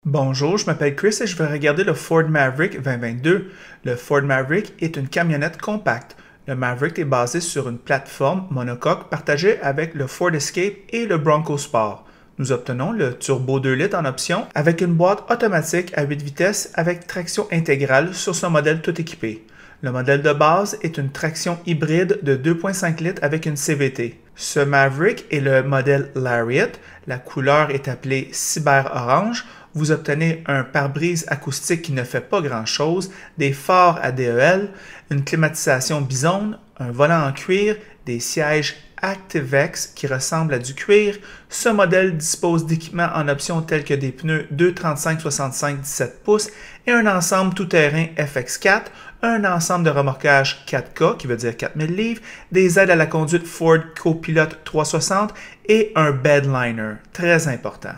Bonjour, je m'appelle Chris et je vais regarder le Ford Maverick 2022. Le Ford Maverick est une camionnette compacte. Le Maverick est basé sur une plateforme monocoque partagée avec le Ford Escape et le Bronco Sport. Nous obtenons le turbo 2 litres en option avec une boîte automatique à 8 vitesses avec traction intégrale sur ce modèle tout équipé. Le modèle de base est une traction hybride de 2,5 litres avec une CVT. Ce Maverick est le modèle Lariat. La couleur est appelée Cyber Orange. Vous obtenez un pare-brise acoustique qui ne fait pas grand-chose, des phares à DEL, une climatisation bisone, un volant en cuir, des sièges ActiveX qui ressemblent à du cuir. Ce modèle dispose d'équipements en option tels que des pneus 235/65 17 pouces et un ensemble tout-terrain FX4, un ensemble de remorquage 4K qui veut dire 4000 livres, des aides à la conduite Ford Copilot 360 et un bedliner, très important.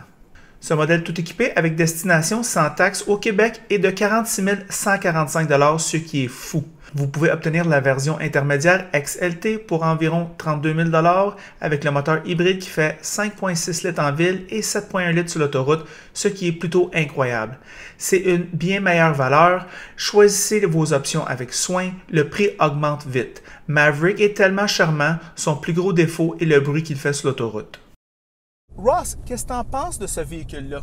Ce modèle tout équipé avec destination sans taxe au Québec est de 46 145 $, ce qui est fou. Vous pouvez obtenir la version intermédiaire XLT pour environ 32 000 $ avec le moteur hybride qui fait 5,6 litres en ville et 7,1 litres sur l'autoroute, ce qui est plutôt incroyable. C'est une bien meilleure valeur. Choisissez vos options avec soin, le prix augmente vite. Maverick est tellement charmant, son plus gros défaut est le bruit qu'il fait sur l'autoroute. Ross, qu'est-ce que tu en penses de ce véhicule-là?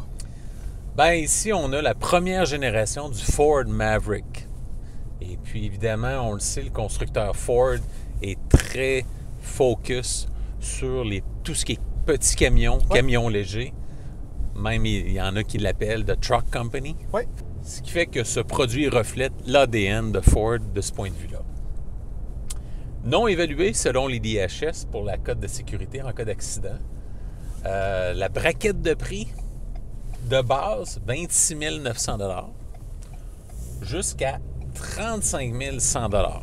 Ben ici, on a la première génération du Ford Maverick. Et puis, évidemment, on le sait, le constructeur Ford est très focus sur tout ce qui est petits camions, camions légers. Même, il y en a qui l'appellent The Truck Company. Oui. Ce qui fait que ce produit reflète l'ADN de Ford de ce point de vue-là. Non évalué selon l'IDHS pour la cote de sécurité en cas d'accident. La braquette de prix de base, 26 900 $, jusqu'à 35 100 $.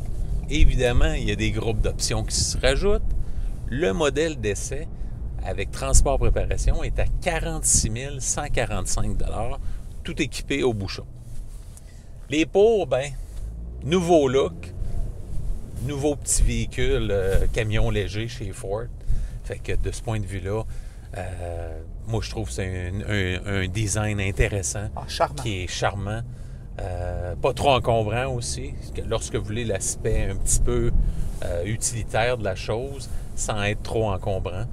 Évidemment, il y a des groupes d'options qui se rajoutent. Le modèle d'essai avec transport préparation est à 46 145 $, tout équipé au bouchon. Les pour, nouveau look, nouveau petit véhicule, camion léger chez Ford. Fait que de ce point de vue-là, moi, je trouve que c'est un design intéressant, qui est charmant. Pas trop encombrant aussi, lorsque vous voulez l'aspect un petit peu utilitaire de la chose, sans être trop encombrant.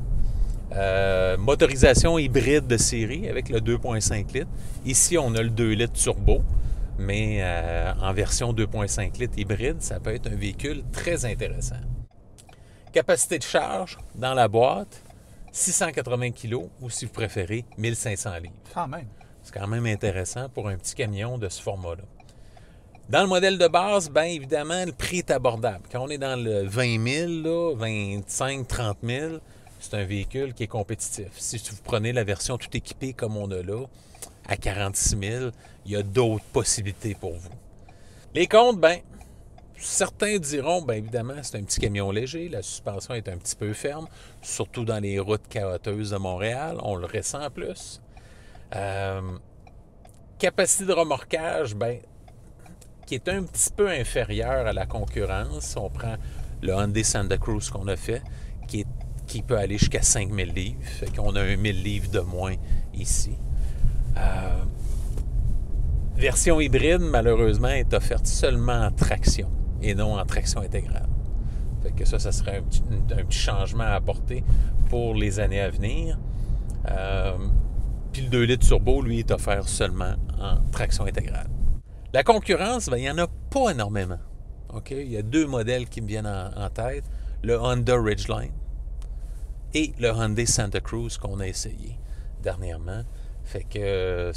Motorisation hybride de série avec le 2,5 litres. Ici, on a le 2 litres turbo, mais en version 2,5 litres hybride, ça peut être un véhicule très intéressant. Capacité de charge dans la boîte, 680 kg ou si vous préférez, 1500 livres. Quand même. C'est quand même intéressant pour un petit camion de ce format-là. Dans le modèle de base, bien évidemment, le prix est abordable. Quand on est dans le 20 000, 25 30 000, c'est un véhicule qui est compétitif. Si vous prenez la version tout équipée comme on a là, à 46 000, il y a d'autres possibilités pour vous. Les comptes, certains diront, évidemment, c'est un petit camion léger, la suspension est un petit peu ferme, surtout dans les routes chaotiques de Montréal, on le ressent plus. Capacité de remorquage, qui est un petit peu inférieure à la concurrence. On prend le Hyundai Santa Cruz qu'on a fait, qui peut aller jusqu'à 5000 livres. Fait qu'on a 1000 livres de moins ici. Version hybride, malheureusement, est offerte seulement en traction et non en traction intégrale. Fait que ça serait un petit changement à apporter pour les années à venir. Puis le 2 litres turbo, lui, est offert seulement en traction intégrale. La concurrence, il n'y en a pas énormément. Okay? Il y a deux modèles qui me viennent en tête. Le Honda Ridgeline et le Hyundai Santa Cruz qu'on a essayé dernièrement. Fait que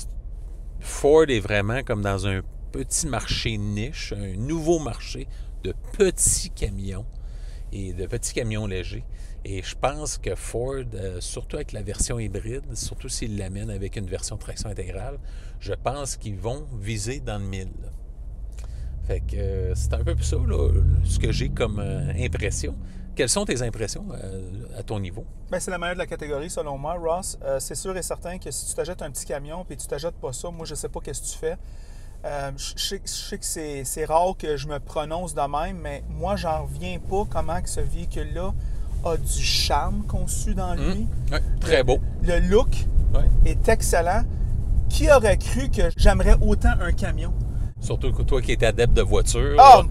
Ford est vraiment comme dans un petit marché niche, un nouveau marché de petits camions et de petits camions légers. Et je pense que Ford, surtout avec la version hybride, surtout s'ils l'amènent avec une version traction intégrale, je pense qu'ils vont viser dans le 1000. Fait que c'est un peu ça, là, ce que j'ai comme impression. Quelles sont tes impressions à ton niveau? C'est la meilleure de la catégorie, selon moi, Ross. C'est sûr et certain que si tu t'achètes un petit camion et tu t'achètes pas ça, moi, je sais pas qu'est-ce que tu fais. Je sais que c'est rare que je me prononce de même, mais moi, j'en reviens pas comment que ce véhicule-là a du charme conçu dans lui. Oui, très beau. Le look est excellent. qui aurait cru que j'aimerais autant un camion? Surtout que toi qui es adepte de voiture. Ah,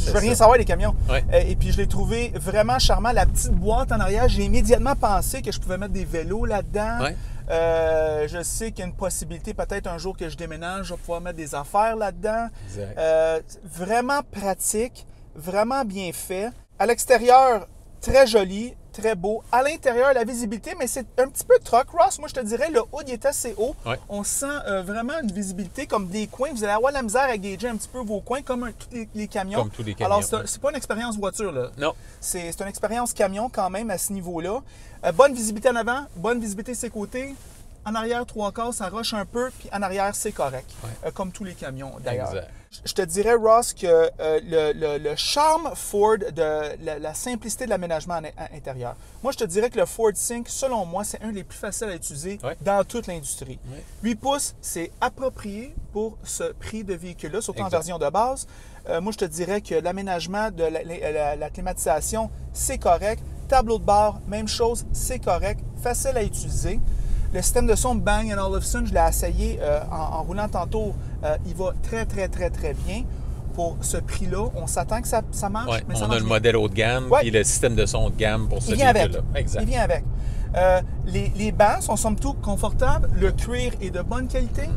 je veux rien savoir des camions. Ouais. Et puis je l'ai trouvé vraiment charmant. La petite boîte en arrière, j'ai immédiatement pensé que je pouvais mettre des vélos là-dedans. Ouais. Je sais qu'il y a une possibilité, peut-être un jour que je déménage, je vais pouvoir mettre des affaires là-dedans. Vraiment pratique, vraiment bien fait. À l'extérieur, très joli, très beau. À l'intérieur, la visibilité, mais c'est un petit peu truck, Ross. Moi, je te dirais, le hood est assez haut. Ouais. On sent vraiment une visibilité comme des coins. Vous allez avoir la misère à gager un petit peu vos coins, comme tous les camions. Comme tous les camions. Alors, c'est pas une expérience voiture, là. Non. C'est une expérience camion quand même à ce niveau-là. Bonne visibilité en avant, bonne visibilité ses côtés. En arrière, 3/4, ça roche un peu, puis en arrière, c'est correct. Ouais. Comme tous les camions, d'ailleurs. Exact. Je te dirais, Ross, que le charme Ford de la simplicité de l'aménagement intérieur. Moi, je te dirais que le Ford Sync, selon moi, c'est un des plus faciles à utiliser dans toute l'industrie. 8 pouces, c'est approprié pour ce prix de véhicule-là, surtout en version de base. Moi, je te dirais que l'aménagement de la climatisation, c'est correct. Tableau de bord, même chose, c'est correct. Facile à utiliser. Le système de son Bang & Olufsen, je l'ai essayé en roulant tantôt. Il va très, très, très, très bien. Pour ce prix-là, on s'attend que ça marche. Ouais, mais ça on marche a le bien. modèle haut de gamme et le système de son haut de gamme pour ce véhicule-là. Exact. Il vient avec. Les bancs sont somme toute confortables. Le cuir est de bonne qualité.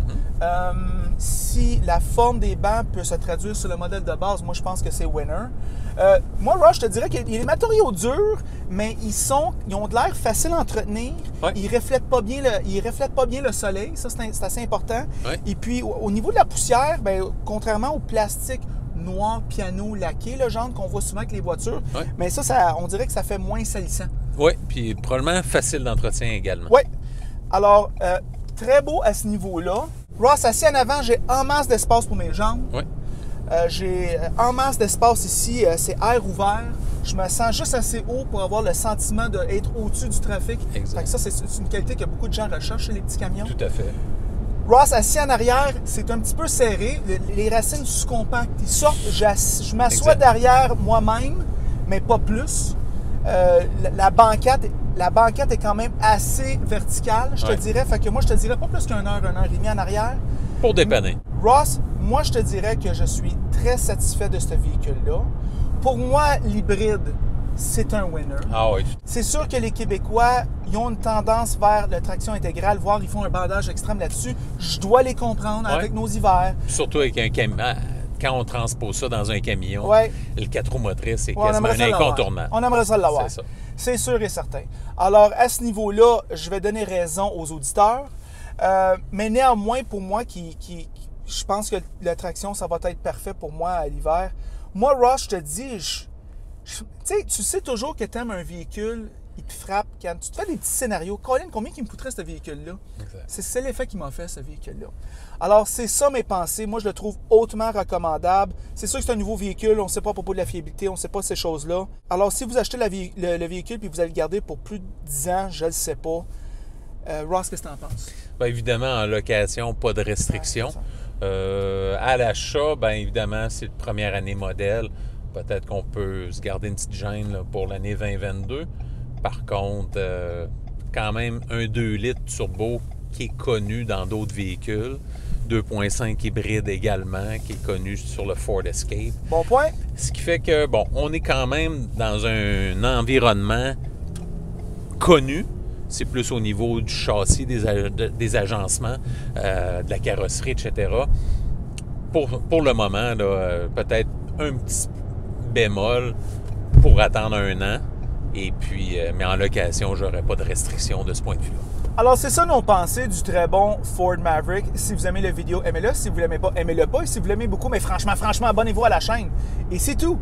Si la forme des bancs peut se traduire sur le modèle de base, moi, je pense que c'est winner. Moi, Ross, je te dirais qu'il y a des matériaux durs, mais ils ont de l'air facile à entretenir. Ouais. Ils reflètent pas bien le soleil. Ça, c'est assez important. Ouais. Et puis, au niveau de la poussière, bien, contrairement au plastique noir piano laqué, le genre qu'on voit souvent avec les voitures, mais ça, on dirait que ça fait moins salissant. Oui, puis probablement facile d'entretien également. Oui. Alors, très beau à ce niveau-là. Ross, assis en avant, j'ai en masse d'espace pour mes jambes. Oui. J'ai en masse d'espace ici, c'est air ouvert. Je me sens juste assez haut pour avoir le sentiment d'être au-dessus du trafic. Exact. Fait que ça, c'est une qualité que beaucoup de gens recherchent chez les petits camions. Tout à fait. Ross, assis en arrière, c'est un petit peu serré. Les racines sous-compactes, ils sortent. Je m'assois derrière moi-même, mais pas plus. La banquette est quand même assez verticale, je te dirais. Fait que moi, je te dirais pas plus qu'une heure et demie en arrière. Pour dépanner. Ross, moi, je te dirais que je suis très satisfait de ce véhicule-là. Pour moi, l'hybride, c'est un winner. Ah oui. C'est sûr que les Québécois, ils ont une tendance vers la traction intégrale, voire ils font un bandage extrême là-dessus. Je dois les comprendre avec nos hivers. Surtout avec un camion. Quand on transpose ça dans un camion, le 4 roues motrices, c'est quasiment un incontournable. On aimerait ça l'avoir. C'est ça. C'est sûr et certain. Alors, à ce niveau-là, je vais donner raison aux auditeurs. Mais néanmoins, pour moi, je pense que la traction, ça va être parfait pour moi à l'hiver. Moi, Ross, je te dis, tu sais toujours que tu aimes un véhicule, il te frappe. Quand tu te fais des petits scénarios, Colin, combien il me coûterait ce véhicule-là? C'est l'effet qui m'a fait, ce véhicule-là. Alors, c'est ça mes pensées. Moi, je le trouve hautement recommandable. C'est sûr que c'est un nouveau véhicule. On ne sait pas à propos de la fiabilité. On ne sait pas ces choses-là. Alors, si vous achetez le véhicule et vous allez le garder pour plus de 10 ans, je ne le sais pas. Ross, qu'est-ce que tu en penses? Bien, évidemment, en location, pas de restrictions. À l'achat, bien évidemment, c'est la première année modèle. Peut-être qu'on peut se garder une petite gêne là, pour l'année 2022. Par contre, quand même, un 2 litres turbo qui est connu dans d'autres véhicules. 2.5 hybride également, qui est connu sur le Ford Escape. Bon point. Ce qui fait que, bon, on est quand même dans un environnement connu. C'est plus au niveau du châssis, des agencements, de la carrosserie, etc. Pour le moment, là, peut-être un petit bémol pour attendre un an. Et puis, mais en location, j'aurais pas de restriction de ce point de vue-là. Alors, c'est ça nos pensées du très bon Ford Maverick. Si vous aimez la vidéo, aimez-le. Si vous l'aimez pas, aimez-le pas. Et si vous l'aimez beaucoup, mais franchement, abonnez-vous à la chaîne. Et c'est tout.